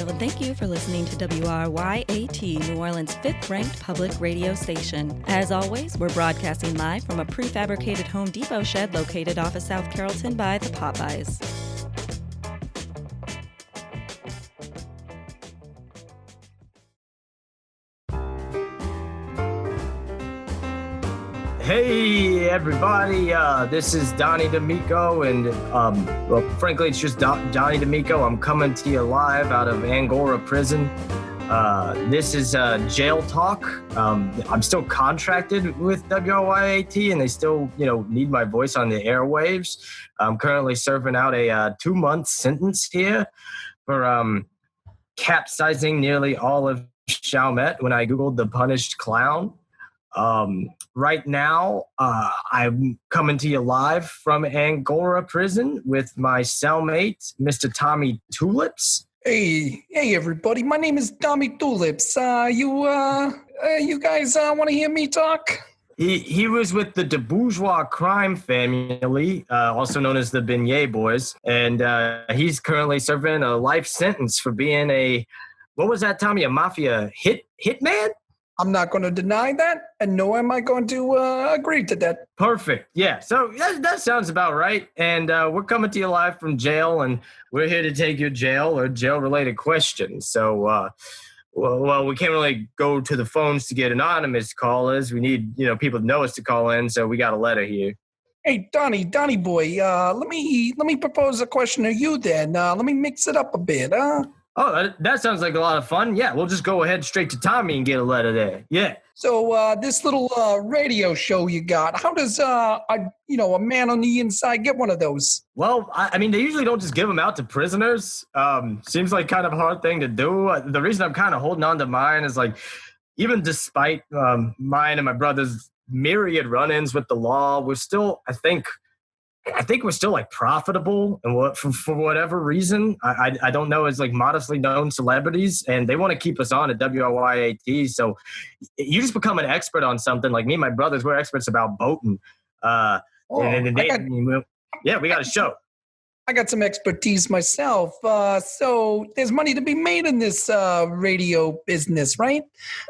Hello, and thank you for listening to WRYAT, New Orleans' fifth-ranked public radio station. As always, we're broadcasting live from a prefabricated Home Depot shed located off of South Carrollton by the Popeyes. Hey everybody, this is Donnie Damico, and well, frankly, it's just Donnie Damico. I'm coming to you live out of Angora Prison. This is jail talk. I'm still contracted with WRYAT, and they still, need my voice on the airwaves. I'm currently serving out a 2-month sentence here for capsizing nearly all of Chalmette when I Googled the punished clown. Right now, I'm coming to you live from Angora Prison with my cellmate, Mr. Tommy Tulips. Hey, everybody. My name is Tommy Tulips. You guys want to hear me talk? He was with the bourgeois crime family, also known as the Beignet Boys, and he's currently serving a life sentence for being what was that, Tommy? A mafia hitman? I'm not going to deny that, and nor am I going to agree to that. Perfect. Yeah, so that sounds about right. And we're coming to you live from jail, and we're here to take your jail or jail-related questions. So, well, we can't really go to the phones to get anonymous callers. We need, people to know us to call in, so we got a letter here. Hey, Donnie boy, let me propose a question to you then. Let me mix it up a bit, huh? Oh, that sounds like a lot of fun. Yeah, we'll just go ahead straight to Tommy and get a letter there. Yeah. So this little radio show you got, how does a man on the inside get one of those? Well, I mean, they usually don't just give them out to prisoners. Seems like kind of a hard thing to do. The reason I'm kind of holding on to mine is even despite mine and my brother's myriad run-ins with the law, we're still, I think we're still profitable, and for whatever reason, I don't know, as modestly known celebrities, and they want to keep us on at WRYAT. So you just become an expert on something. Like me and my brothers, we're experts about boating. We got a show. I got some expertise myself. So there's money to be made in this radio business, right?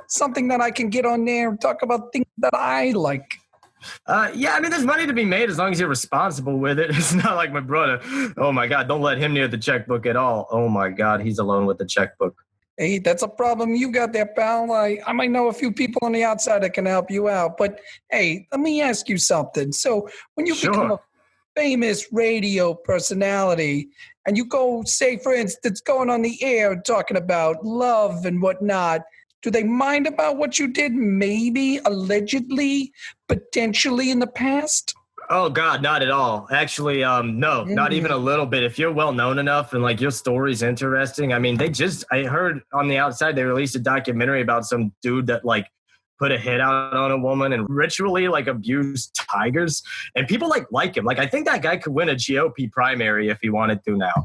Something that I can get on there and talk about things that I like. Yeah, I mean, there's money to be made as long as you're responsible with it. It's not like my brother. Oh, my God, don't let him near the checkbook at all. Oh, my God, he's alone with the checkbook. Hey, that's a problem you got there, pal. I might know a few people on the outside that can help you out. But, hey, let me ask you something. So when you become a famous radio personality and you go, say, for instance, going on the air talking about love and whatnot, do they mind about what you did maybe, allegedly, potentially in the past? Oh, God, not at all. Actually, no, not even a little bit. If you're well-known enough and, your story's interesting, I mean, I heard on the outside they released a documentary about some dude that, put a hit out on a woman and ritually, abused tigers. And people, like him. I think that guy could win a GOP primary if he wanted to now.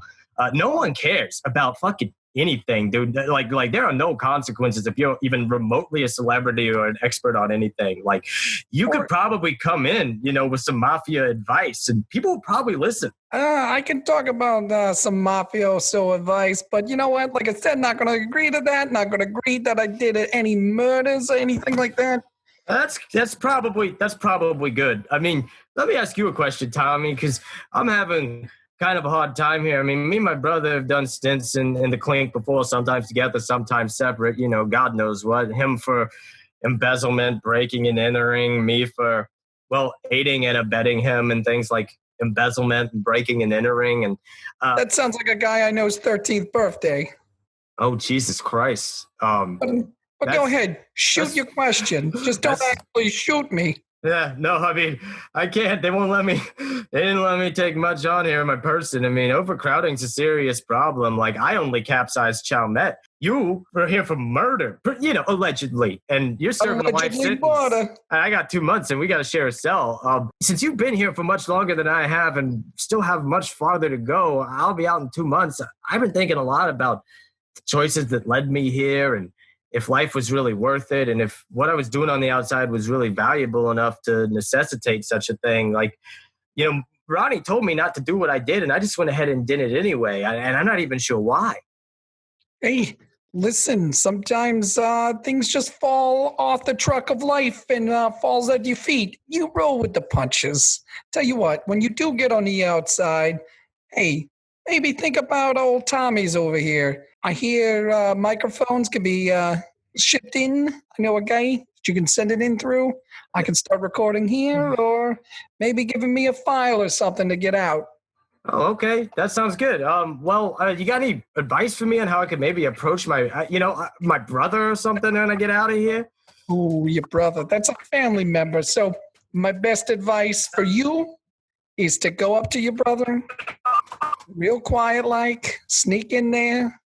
No one cares about fucking anything, dude. There are no consequences if you're even remotely a celebrity or an expert on anything. You could probably come in, with some mafia advice, and people will probably listen. I can talk about some mafioso advice, but you know what? Like I said, not going to agree to that. Not going to agree that I did any murders or anything like that. That's probably good. I mean, let me ask you a question, Tommy, because I'm having kind of a hard time here. I mean, me and my brother have done stints in the clink before, sometimes together, sometimes separate, God knows what. Him for embezzlement, breaking and entering, me for, aiding and abetting him and things like embezzlement and breaking and entering. And that sounds like a guy I know's 13th birthday. Oh, Jesus Christ. But go ahead, shoot your question. Just don't actually shoot me. Yeah, no, I mean, I can't. They won't let me. They didn't let me take much on here in my person. I mean, overcrowding's a serious problem. I only capsized Chalmette. You were here for murder, allegedly. And you're serving a life sentence. I got 2 months and we got to share a cell. Since you've been here for much longer than I have and still have much farther to go, I'll be out in 2 months. I've been thinking a lot about the choices that led me here and if life was really worth it and if what I was doing on the outside was really valuable enough to necessitate such a thing. Ronnie told me not to do what I did, and I just went ahead and did it anyway, and I'm not even sure why. Hey, listen, sometimes things just fall off the truck of life and falls at your feet. You roll with the punches. Tell you what, when you do get on the outside, hey, maybe think about old Tommy's over here. I hear microphones can be shipped in. I know a guy that you can send it in through. I can start recording here, or maybe giving me a file or something to get out. Oh, okay. That sounds good. You got any advice for me on how I could maybe approach my brother or something when I get out of here? Oh, your brother. That's a family member. So my best advice for you is to go up to your brother, real quiet like, sneak in there,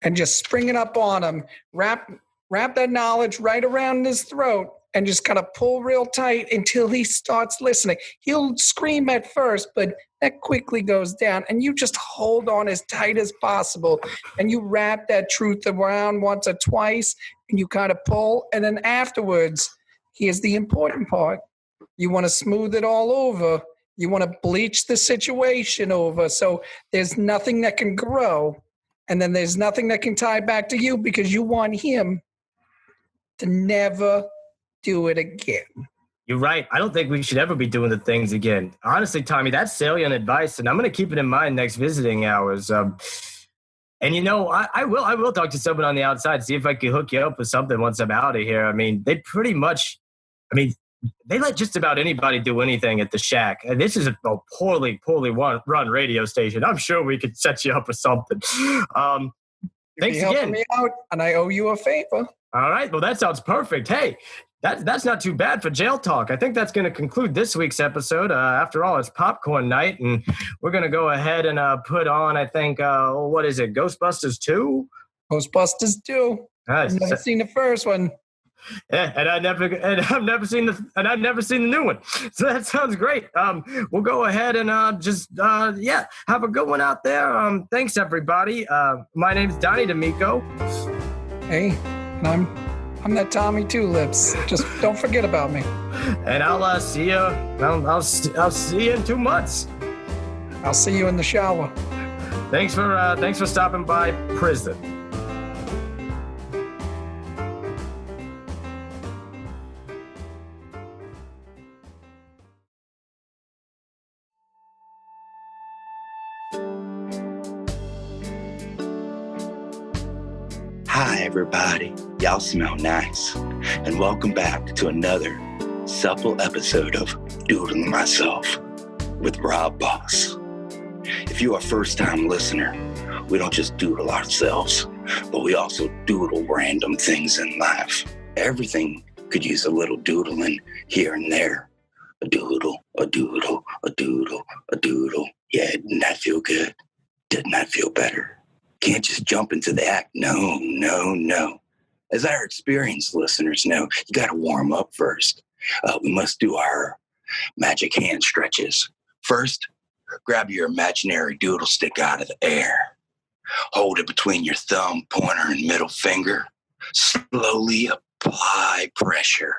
and just spring it up on him. Wrap that knowledge right around his throat and just kind of pull real tight until he starts listening. He'll scream at first, but that quickly goes down, and you just hold on as tight as possible, and you wrap that truth around once or twice, and you kind of pull, and then afterwards, here's the important part. You want to smooth it all over. You want to bleach the situation over so there's nothing that can grow, and then there's nothing that can tie back to you because you want him to never do it again. You're right. I don't think we should ever be doing the things again. Honestly, Tommy, that's salient advice, and I'm going to keep it in mind next visiting hours. And I will talk to someone on the outside, see if I can hook you up with something once I'm out of here. I mean, they let just about anybody do anything at the shack. And this is a poorly run radio station. I'm sure we could set you up with something. Thanks again. Helping me out, and I owe you a favor. All right. Well, that sounds perfect. Hey, that's not too bad for jail talk. I think that's going to conclude this week's episode. After all, it's popcorn night, and we're going to go ahead and put on, I think, what is it, Ghostbusters 2? Ghostbusters 2. I've never seen the first one. Yeah, and I've never seen the new one. So that sounds great. We'll go ahead and have a good one out there. Thanks everybody. My name's Donnie Damico. Hey, and I'm that Tommy Tulips. Just don't forget about me. And I'll see you. I'll see you in 2 months. I'll see you in the shower. Thanks for stopping by prison. Hi, everybody. Y'all smell nice. And welcome back to another supple episode of Doodle Myself with Rob Boss. If you're a first-time listener, we don't just doodle ourselves, but we also doodle random things in life. Everything could use a little doodling here and there. A doodle, a doodle, a doodle, a doodle. Yeah, didn't that feel good? Didn't that feel better? Can't just jump into the act. No. As our experienced listeners know, you got to warm up first. We must do our magic hand stretches. First, grab your imaginary doodle stick out of the air. Hold it between your thumb, pointer, and middle finger. Slowly apply pressure.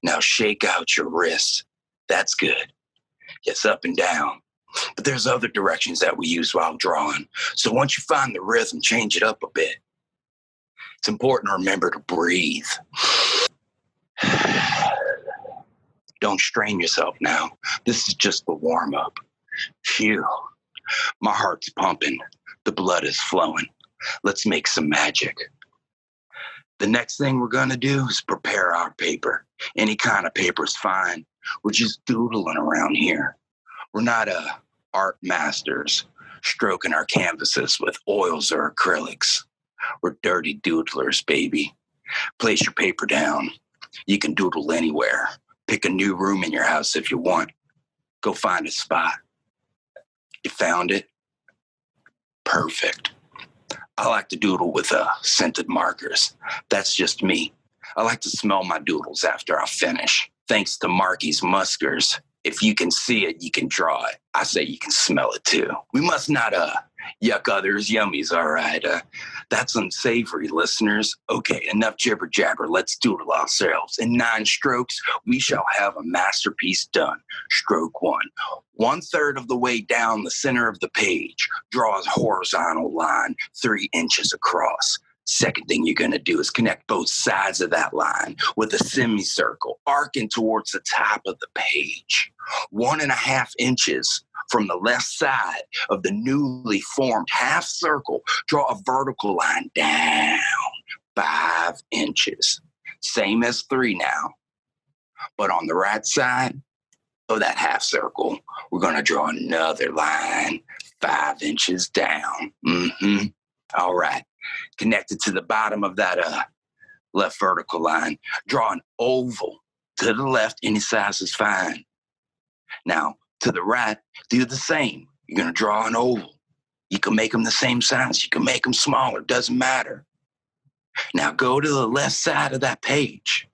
Now shake out your wrist. That's good. Yes, up and down. But there's other directions that we use while drawing. So once you find the rhythm, change it up a bit. It's important to remember to breathe. Don't strain yourself now. This is just the warm-up. Phew. My heart's pumping. The blood is flowing. Let's make some magic. The next thing we're going to do is prepare our paper. Any kind of paper is fine. We're just doodling around here. We're not art masters stroking our canvases with oils or acrylics. We're dirty doodlers, baby. Place your paper down. You can doodle anywhere. Pick a new room in your house if you want. Go find a spot. You found it? Perfect. I like to doodle with scented markers. That's just me. I like to smell my doodles after I finish. Thanks to Marky's Muskers. If you can see it, you can draw it. I say you can smell it too. We must not Yuck others, yummies, all right. That's unsavory, listeners. Okay, enough jibber jabber. Let's doodle ourselves. In 9 strokes, we shall have a masterpiece done. Stroke 1. 1/3 of the way down the center of the page, draw a horizontal line 3 inches across. Second thing you're going to do is connect both sides of that line with a semicircle, arcing towards the top of the page. 1.5 inches from the left side of the newly formed half circle, draw a vertical line down 5 inches. Same as 3 now. But on the right side of that half circle, we're going to draw another line 5 inches down. All right. Connected to the bottom of that left vertical line, draw an oval to the left. Any size is fine. Now, to the right, do the same. You're going to draw an oval. You can make them the same size. You can make them smaller. Doesn't matter. Now, go to the left side of that page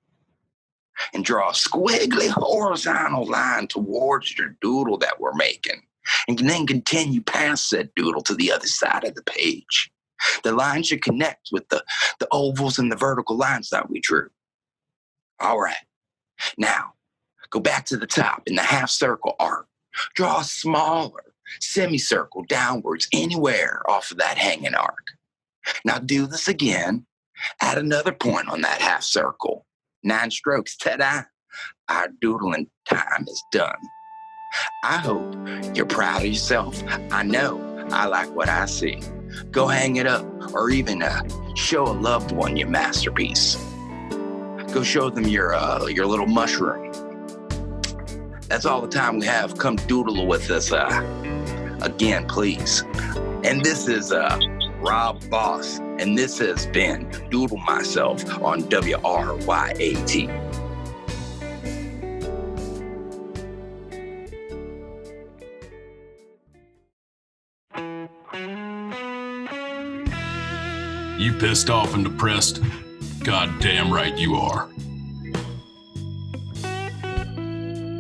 and draw a squiggly horizontal line towards your doodle that we're making. And then continue past that doodle to the other side of the page. The line should connect with the ovals and the vertical lines that we drew. All right. Now, go back to the top in the half circle arc. Draw a smaller semicircle downwards anywhere off of that hanging arc. Now do this again. Add another point on that half circle. 9 strokes. Ta-da! Our doodling time is done. I hope you're proud of yourself. I know I like what I see. Go hang it up or even show a loved one your masterpiece. Go show them your little mushroom. That's all the time we have. Come doodle with us again, please. And this is Rob Boss, and this has been Doodle Myself on WRYAT. You pissed off and depressed? God damn right you are.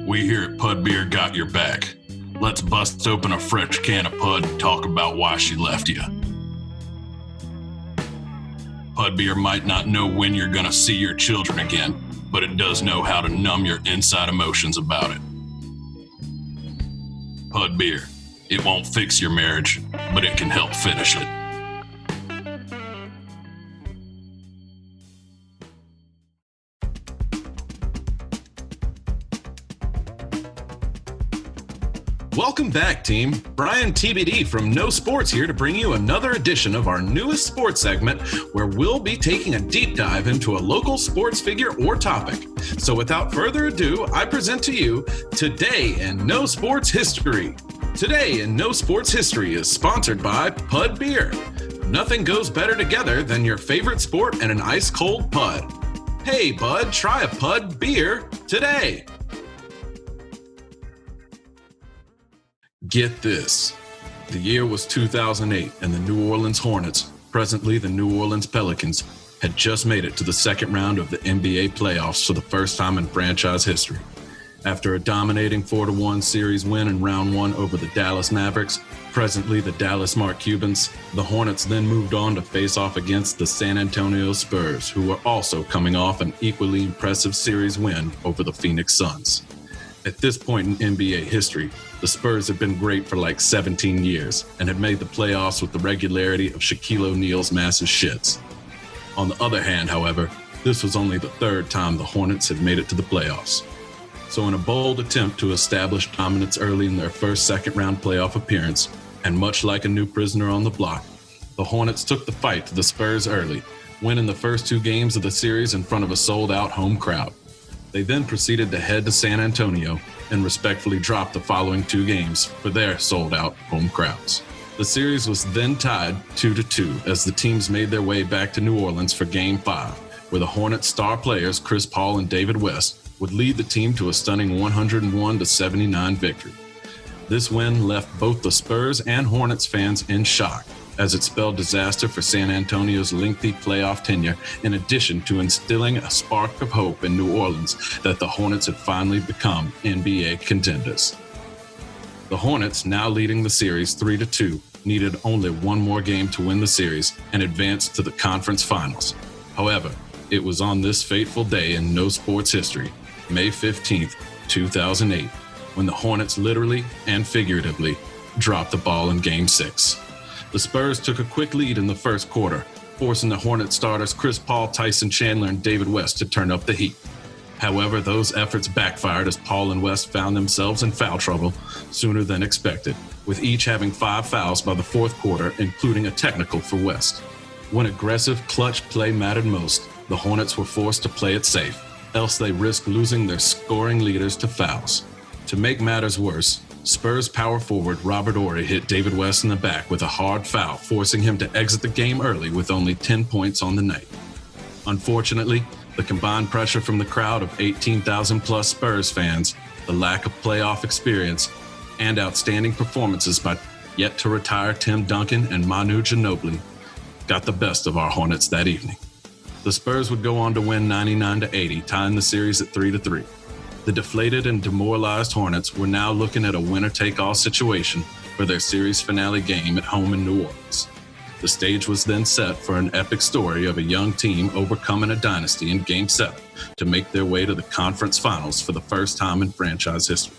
We here at PUDD Beer got your back. Let's bust open a fresh can of PUDD and talk about why she left you. PUDD Beer might not know when you're gonna see your children again, but it does know how to numb your inside emotions about it. PUDD Beer. It won't fix your marriage, but it can help finish it. Welcome back, team. Bryan TDB from No Sports here to bring you another edition of our newest sports segment where we'll be taking a deep dive into a local sports figure or topic. So without further ado, I present to you Today in No Sports History. Today in No Sports History is sponsored by PUDD Beer. Nothing goes better together than your favorite sport and an ice-cold PUDD. Hey, bud, try a PUDD Beer today. Get this. The year was 2008, and the New Orleans Hornets, presently the New Orleans Pelicans, had just made it to the second round of the NBA playoffs for the first time in franchise history. After a dominating 4-1 series win in round 1 over the Dallas Mavericks, presently the Dallas Smart Cubans, the Hornets then moved on to face off against the San Antonio Spurs, who were also coming off an equally impressive series win over the Phoenix Suns. At this point in NBA history, the Spurs had been great for like 17 years and had made the playoffs with the regularity of Shaquille O'Neal's massive shits. On the other hand, however, this was only the third time the Hornets had made it to the playoffs. So in a bold attempt to establish dominance early in their first second-round playoff appearance, and much like a new prisoner on the block, the Hornets took the fight to the Spurs early, winning the first 2 games of the series in front of a sold-out home crowd. They then proceeded to head to San Antonio and respectfully dropped the following 2 games for their sold-out home crowds. The series was then tied 2-2 as the teams made their way back to New Orleans for Game 5, where the Hornets star players Chris Paul and David West would lead the team to a stunning 101-79 victory. This win left both the Spurs and Hornets fans in shock, as it spelled disaster for San Antonio's lengthy playoff tenure, in addition to instilling a spark of hope in New Orleans that the Hornets had finally become NBA contenders. The Hornets, now leading the series 3-2, needed only one more game to win the series and advance to the conference finals. However, it was on this fateful day in no sports history, May 15th, 2008, when the Hornets literally and figuratively dropped the ball in Game 6. The Spurs took a quick lead in the first quarter, forcing the Hornet starters Chris Paul, Tyson Chandler, and David West to turn up the heat. However, those efforts backfired as Paul and West found themselves in foul trouble sooner than expected, with each having 5 fouls by the fourth quarter, including a technical for West. When aggressive, clutch play mattered most, the Hornets were forced to play it safe, else they risked losing their scoring leaders to fouls. To make matters worse, Spurs power forward Robert Horry hit David West in the back with a hard foul, forcing him to exit the game early with only 10 points on the night. Unfortunately, the combined pressure from the crowd of 18,000-plus Spurs fans, the lack of playoff experience, and outstanding performances by yet-to-retire Tim Duncan and Manu Ginobili got the best of our Hornets that evening. The Spurs would go on to win 99-80, tying the series at 3-3. The deflated and demoralized Hornets were now looking at a winner-take-all situation for their series finale game at home in New Orleans. The stage was then set for an epic story of a young team overcoming a dynasty in Game 7 to make their way to the conference finals for the first time in franchise history.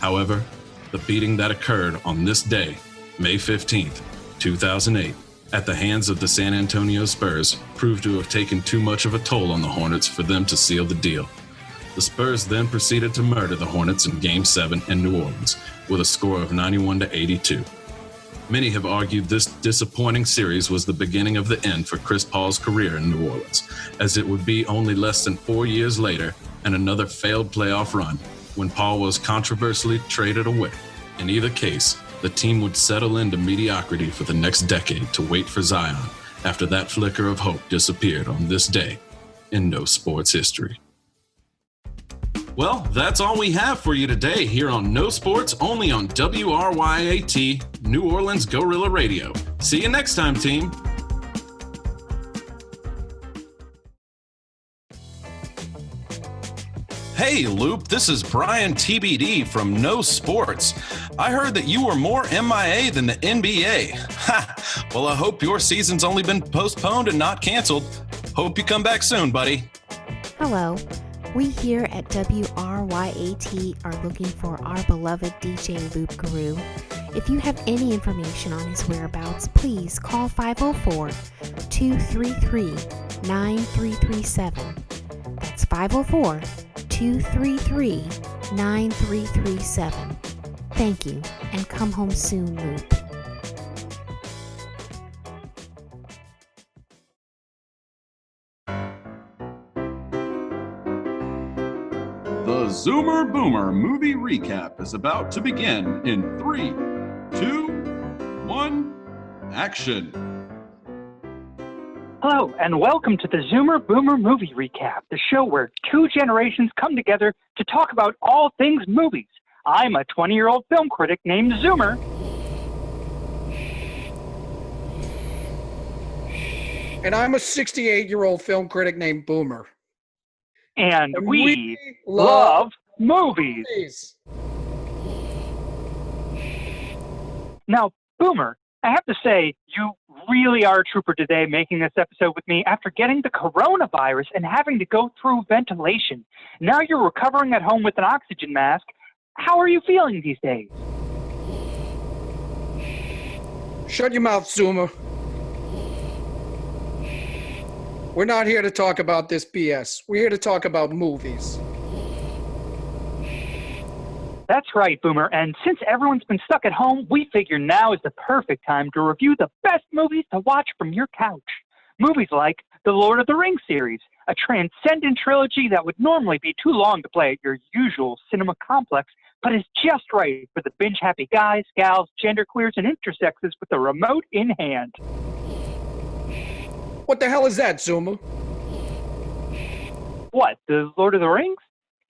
However, the beating that occurred on this day, May 15th, 2008, at the hands of the San Antonio Spurs proved to have taken too much of a toll on the Hornets for them to seal the deal. The Spurs then proceeded to murder the Hornets in Game 7 in New Orleans with a score of 91-82. Many have argued this disappointing series was the beginning of the end for Chris Paul's career in New Orleans, as it would be only less than 4 years later and another failed playoff run when Paul was controversially traded away. In either case, the team would settle into mediocrity for the next decade to wait for Zion after that flicker of hope disappeared on this day in no sports history. Well, that's all we have for you today here on No Sports, only on WRYAT, New Orleans Guerrilla Radio. See you next time, team. Hey, Loop, this is Bryan TDB from No Sports. I heard that you were more MIA than the NBA. Ha! Well, I hope your season's only been postponed and not canceled. Hope you come back soon, buddy. Hello. We here at WRYAT are looking for our beloved DJ Loop Guru. If you have any information on his whereabouts, please call 504-233-9337. That's 504-233-9337. Thank you, and come home soon, Loop. The Zoomer Boomer movie recap is about to begin in 3, 2, 1, action. Hello, and welcome to the Zoomer Boomer movie recap, the show where two generations come together to talk about all things movies. I'm a 20-year-old film critic named Zoomer. And I'm a 68-year-old film critic named Boomer. And we love movies. Now, Boomer, I have to say, you really are a trooper today making this episode with me after getting the coronavirus and having to go through ventilation. Now you're recovering at home with an oxygen mask. How are you feeling these days? Shut your mouth, Zoomer. We're not here to talk about this BS. We're here to talk about movies. That's right, Boomer. And since everyone's been stuck at home, we figure now is the perfect time to review the best movies to watch from your couch. Movies like the Lord of the Rings series, a transcendent trilogy that would normally be too long to play at your usual cinema complex, but is just right for the binge-happy guys, gals, genderqueers, and intersexes with the remote in hand. What the hell is that, Zoomer? What, the Lord of the Rings?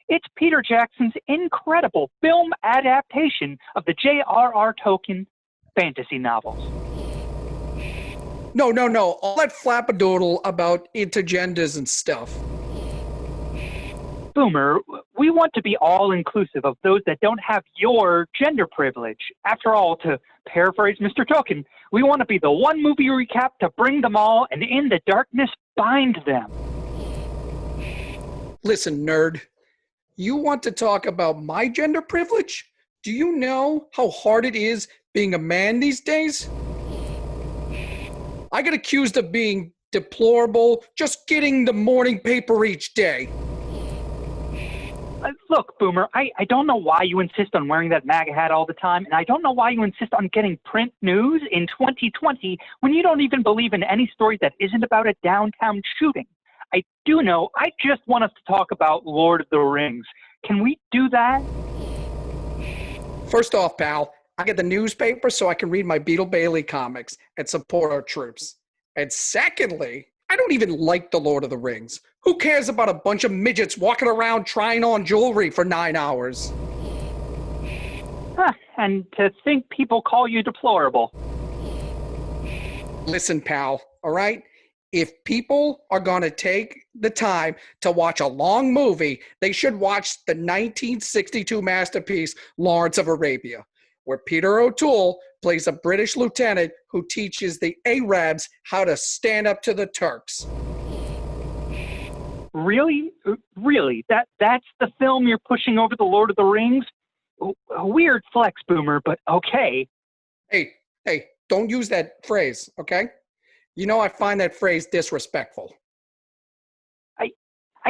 It's Peter Jackson's incredible film adaptation of the J.R.R. Tolkien fantasy novels. No. All that flappadoodle about intergenders and stuff. Boomer, We want to be all-inclusive of those that don't have your gender privilege. After all, to paraphrase Mr. Token, we want to be the one movie recap to bring them all and in the darkness bind them. Listen, nerd, you want to talk about my gender privilege? Do you know how hard it is being a man these days? I get accused of being deplorable, just getting the morning paper each day. Look, Boomer, I don't know why you insist on wearing that MAGA hat all the time, and I don't know why you insist on getting print news in 2020 when you don't even believe in any story that isn't about a downtown shooting. I do know, I just want us to talk about Lord of the Rings. Can we do that? First off, pal, I get the newspaper so I can read my Beetle Bailey comics and support our troops. And secondly, I don't even like the Lord of the Rings. Who cares about a bunch of midgets walking around trying on jewelry for 9 hours? And to think people call you deplorable. Listen, pal, all right? If people are going to take the time to watch a long movie, they should watch the 1962 masterpiece, Lawrence of Arabia, where Peter O'Toole plays a British lieutenant who teaches the Arabs how to stand up to the Turks. Really? Really? That's the film you're pushing over the Lord of the Rings? A weird flex, Boomer, but okay. Hey, don't use that phrase, okay? You know I find that phrase disrespectful. I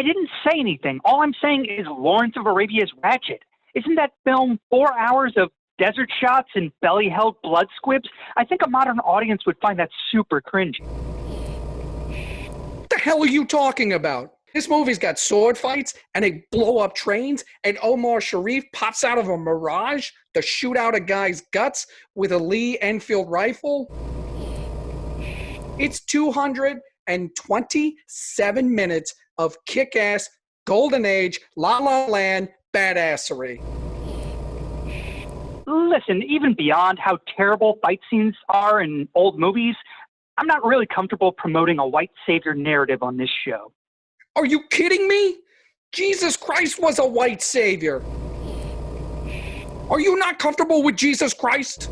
didn't say anything. All I'm saying is Lawrence of Arabia's Ratchet. Isn't that film 4 hours of desert shots and belly-held blood squibs? I think a modern audience would find that super cringy. What the hell are you talking about? This movie's got sword fights, and they blow up trains, and Omar Sharif pops out of a mirage to shoot out a guy's guts with a Lee Enfield rifle. It's 227 minutes of kick-ass, golden age, La La Land badassery. Listen, even beyond how terrible fight scenes are in old movies, I'm not really comfortable promoting a white savior narrative on this show. Are you kidding me? Jesus Christ was a white savior. Are you not comfortable with Jesus Christ?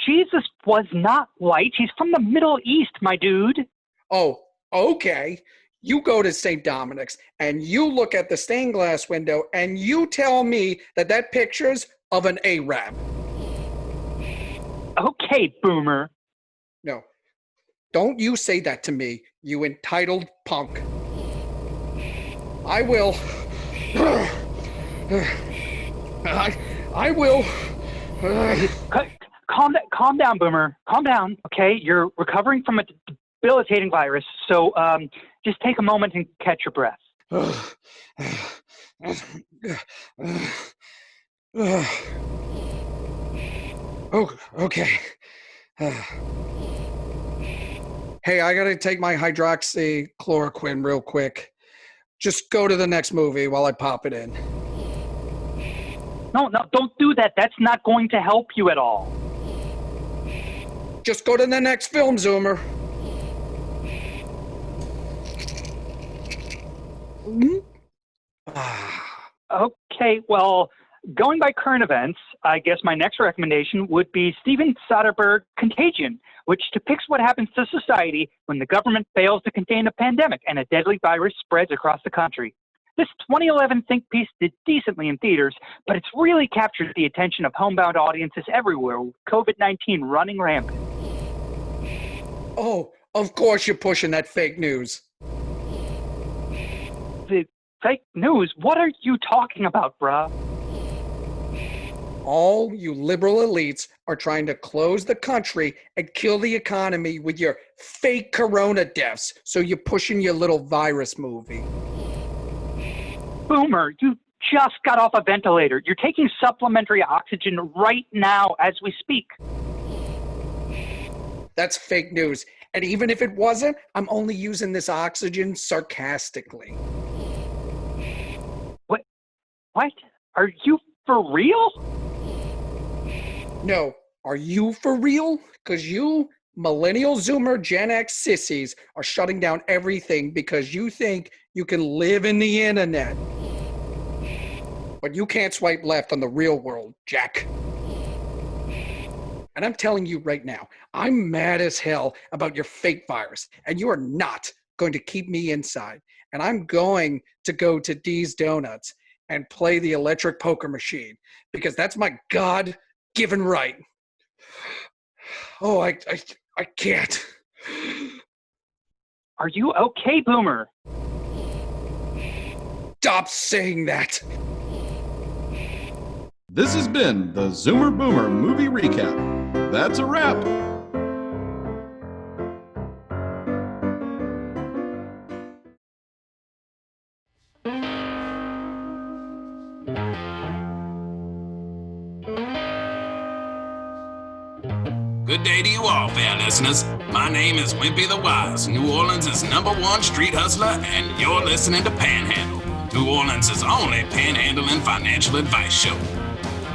Jesus was not white. He's from the Middle East, my dude. Oh, okay. You go to St. Dominic's and you look at the stained glass window and you tell me that picture's of an Arab. Okay, Boomer. No. Don't you say that to me, you entitled punk. I will. I will. Calm down, Boomer. Calm down, okay? You're recovering from a debilitating virus, so just take a moment and catch your breath. Oh, okay. Hey, I gotta take my hydroxychloroquine real quick. Just go to the next movie while I pop it in. No, don't do that. That's not going to help you at all. Just go to the next film, Zoomer. Okay, well, going by current events, I guess my next recommendation would be Steven Soderbergh's Contagion, which depicts what happens to society when the government fails to contain a pandemic and a deadly virus spreads across the country. This 2011 think piece did decently in theaters, but it's really captured the attention of homebound audiences everywhere with COVID-19 running rampant. Oh, of course you're pushing that fake news. The fake news? What are you talking about, bruh? All you liberal elites are trying to close the country and kill the economy with your fake corona deaths, so you're pushing your little virus movie. Boomer, you just got off a ventilator. You're taking supplementary oxygen right now as we speak. That's fake news. And even if it wasn't, I'm only using this oxygen sarcastically. What? Are you for real? No. Are you for real? Because you Millennial, Zoomer, Gen X sissies are shutting down everything because you think you can live in the internet. But you can't swipe left on the real world, Jack. And I'm telling you right now, I'm mad as hell about your fake virus, and you are not going to keep me inside. And I'm going to go to D's Donuts and play the electric poker machine because that's my God-given right. Oh, I can't. Are you okay, Boomer? Stop saying that. This has been the Zoomer Boomer Movie Recap. That's a wrap. Good day to you all, fair listeners. My name is Wimpy the Wise, New Orleans' #1 street hustler, and you're listening to Panhandled, New Orleans' only panhandling financial advice show.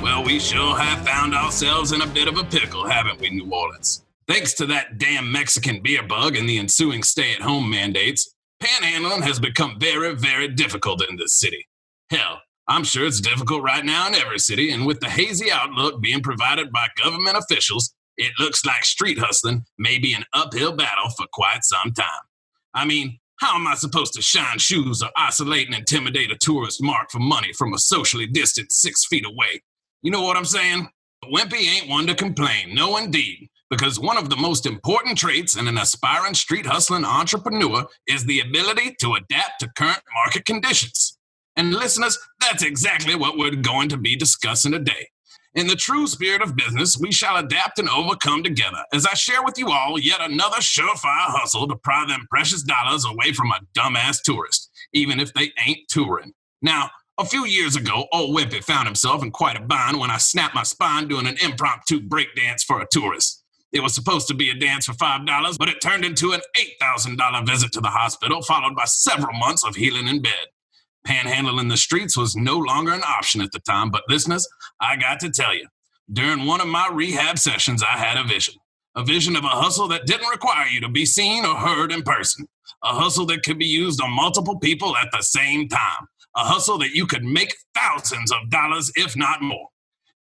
Well, we sure have found ourselves in a bit of a pickle, haven't we, New Orleans? Thanks to that damn Mexican beer bug and the ensuing stay-at-home mandates, panhandling has become very, very difficult in this city. Hell, I'm sure it's difficult right now in every city, and with the hazy outlook being provided by government officials, it looks like street hustling may be an uphill battle for quite some time. I mean, how am I supposed to shine shoes or isolate and intimidate a tourist marked for money from a socially distant 6 feet away? You know what I'm saying? Wimpy ain't one to complain, no indeed, because one of the most important traits in an aspiring street hustling entrepreneur is the ability to adapt to current market conditions. And listeners, that's exactly what we're going to be discussing today. In the true spirit of business, we shall adapt and overcome together as I share with you all yet another surefire hustle to pry them precious dollars away from a dumbass tourist, even if they ain't touring. Now, a few years ago, old Wimpy found himself in quite a bind when I snapped my spine doing an impromptu breakdance for a tourist. It was supposed to be a dance for $5, but it turned into an $8,000 visit to the hospital, followed by several months of healing in bed. Panhandling the streets was no longer an option at the time, but listeners, I got to tell you, during one of my rehab sessions, I had a vision of a hustle that didn't require you to be seen or heard in person, a hustle that could be used on multiple people at the same time, a hustle that you could make thousands of dollars, if not more.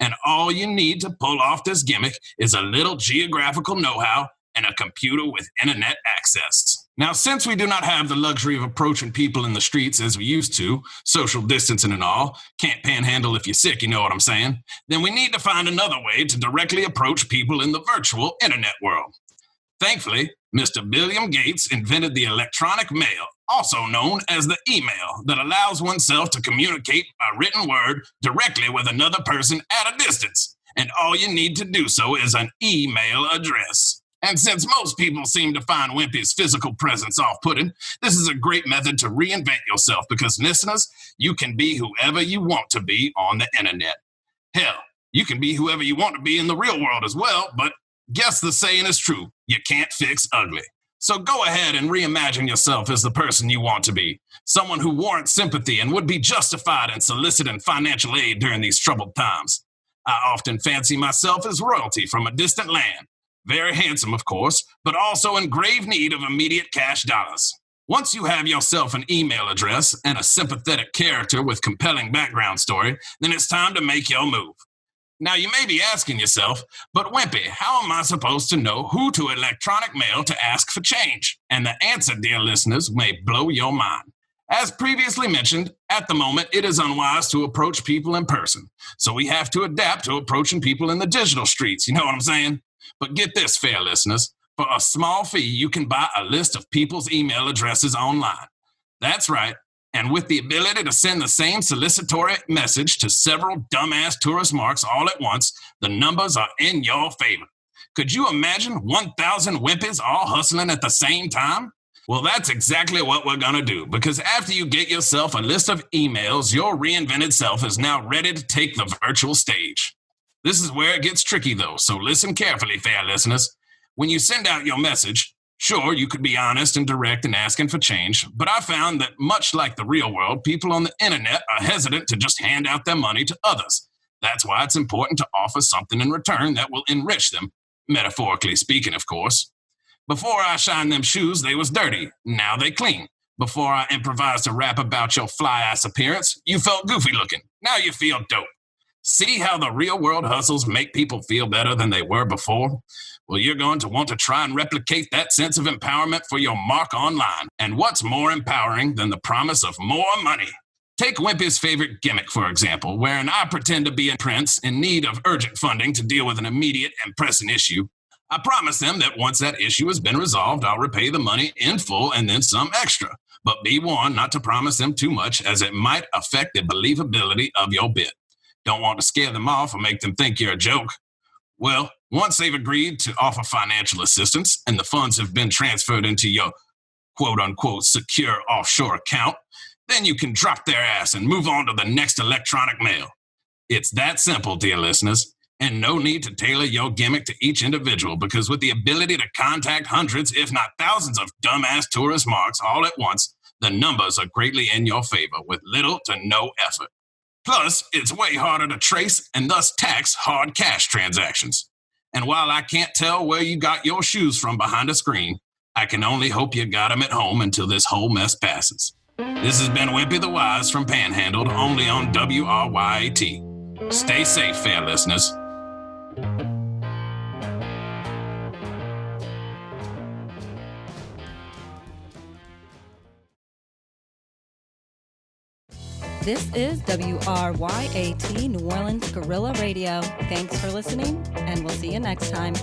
And all you need to pull off this gimmick is a little geographical know-how and a computer with internet access. Now, since we do not have the luxury of approaching people in the streets as we used to, social distancing and all, can't panhandle if you're sick, you know what I'm saying, then we need to find another way to directly approach people in the virtual internet world. Thankfully, Mr. William Gates invented the electronic mail, also known as the email, that allows oneself to communicate by written word directly with another person at a distance. And all you need to do so is an email address. And since most people seem to find Wimpy's physical presence off-putting, this is a great method to reinvent yourself because, listeners, you can be whoever you want to be on the internet. Hell, you can be whoever you want to be in the real world as well, but guess the saying is true, you can't fix ugly. So go ahead and reimagine yourself as the person you want to be, someone who warrants sympathy and would be justified in soliciting financial aid during these troubled times. I often fancy myself as royalty from a distant land. Very handsome, of course, but also in grave need of immediate cash dollars. Once you have yourself an email address and a sympathetic character with compelling background story, then it's time to make your move. Now, you may be asking yourself, but Wimpy, how am I supposed to know who to electronic mail to ask for change? And the answer, dear listeners, may blow your mind. As previously mentioned, at the moment, it is unwise to approach people in person. So we have to adapt to approaching people in the digital streets, you know what I'm saying? But get this, fair listeners, for a small fee, you can buy a list of people's email addresses online. That's right. And with the ability to send the same solicitory message to several dumbass tourist marks all at once, the numbers are in your favor. Could you imagine 1,000 Wimpies all hustling at the same time? Well, that's exactly what we're going to do, because after you get yourself a list of emails, your reinvented self is now ready to take the virtual stage. This is where it gets tricky, though, so listen carefully, fair listeners. When you send out your message, sure, you could be honest and direct in asking for change, but I found that much like the real world, people on the internet are hesitant to just hand out their money to others. That's why it's important to offer something in return that will enrich them, metaphorically speaking, of course. Before I shined them shoes, they was dirty. Now they clean. Before I improvised a rap about your fly-ass appearance, you felt goofy looking. Now you feel dope. See how the real-world hustles make people feel better than they were before? Well, you're going to want to try and replicate that sense of empowerment for your mark online. And what's more empowering than the promise of more money? Take Wimpy's favorite gimmick, for example, wherein I pretend to be a prince in need of urgent funding to deal with an immediate and pressing issue. I promise them that once that issue has been resolved, I'll repay the money in full and then some extra. But be warned not to promise them too much, as it might affect the believability of your bid. Don't want to scare them off or make them think you're a joke. Well, once they've agreed to offer financial assistance and the funds have been transferred into your quote-unquote secure offshore account, then you can drop their ass and move on to the next electronic mail. It's that simple, dear listeners. And no need to tailor your gimmick to each individual, because with the ability to contact hundreds, if not thousands of dumbass tourist marks all at once, the numbers are greatly in your favor with little to no effort. Plus, it's way harder to trace and thus tax hard cash transactions. And while I can't tell where you got your shoes from behind a screen, I can only hope you got them at home until this whole mess passes. This has been Wimpy the Wise from Panhandled, only on WRYAT. Stay safe, fair listeners. This is WRYAT New Orleans Guerrilla Radio. Thanks for listening, and we'll see you next time.